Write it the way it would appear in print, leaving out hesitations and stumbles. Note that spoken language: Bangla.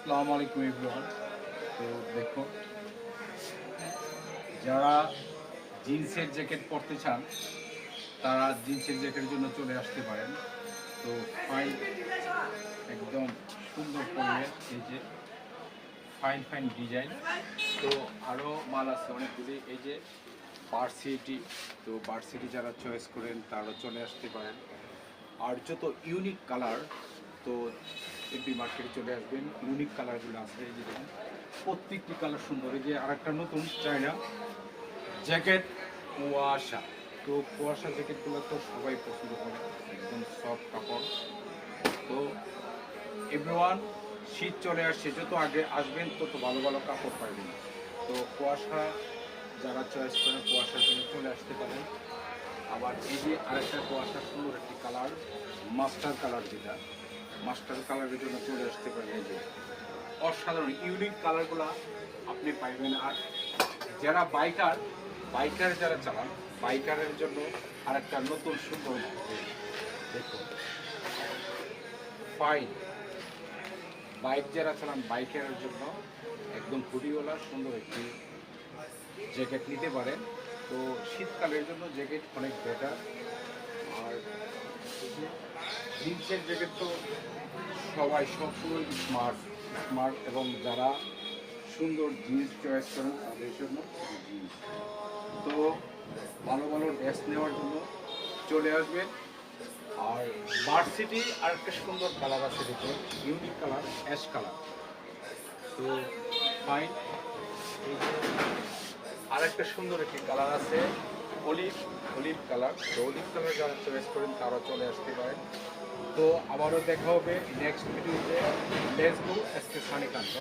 আসসালামু আলাইকুম এভরিওয়ান। তো দেখো, যারা জিন্সের জ্যাকেট পরতে চান তারা জিন্সের জ্যাকেটের জন্য চলে আসতে পারেন। তো ফাইন, একদম সুন্দর পরিবেশ, এই যে ফাইন ফাইন ডিজাইন। তো আরও মাল আছে অনেকগুলি, এই যে ভার্সিটি। তো ভার্সিটি যারা চয়েস করেন তারা চলে আসতে পারেন। আর যত ইউনিক কালার, তো এমপি মার্কেটে চলে আসবেন। ইউনিক কালারগুলো আছে, এই যে দেখুন, প্রত্যেকটি কালার সুন্দর। এই যে আরেকটা নতুন চায়না জ্যাকেট কুয়াশা। তো কুয়াশা জ্যাকেটগুলো তো সবাই পছন্দ করে, একদম সফট কাপড়। তো এভরিওয়ান, শীত চলে আসছে, যত আগে আসবেন তত ভালো ভালো কাপড় পাইবেন। তো কুয়াশা যারা চয়েস করেন কুয়াশার জন্য চলে আসতে পারেন। আবার এই যে আরেকটা কুয়াশা সুন্দর একটি কালার, মাস্টার কালার, যেটা মাস্টার কালারের জন্য চলে আসতে পারেন। এই যে অসাধারণ ইউনিক কালারগুলো আপনি পাইবেন। আর যারা বাইকার যারা চালান, বাইকারের জন্য আরেকটা নতুন সুন্দর, দেখুন ফাইন, বাইক যারা চালান বাইকারের জন্য একদম হুডিওয়ালা সুন্দর একটি জ্যাকেট নিতে পারেন। তো শীতকালের জন্য জ্যাকেট অনেক বেটার। আর জিন্সের জ্যাকেট তো সবাই সবসময় স্মার্ট স্মার্ট, এবং যারা সুন্দর জিন্স চয়েস করেন তাদের জন্য জিন্স। তো ভালো ভালো ড্রেস নেওয়ার জন্য চলে আসবেন। আর ভার্সিটি আরেকটা সুন্দর কালার আছে, দেখুন ইউনিক কালার, অ্যাশ কালার। তো ফাইন, এই যে আরেকটা সুন্দর একটি কালার আছে, অলিভ কালার। তো অলিভ কালার যারা চয়েস করেন তারা চলে আসতে পারেন। তো আবারও দেখা হবে নেক্সট ভিডিওতে। Let's go SK সানিকান্ত।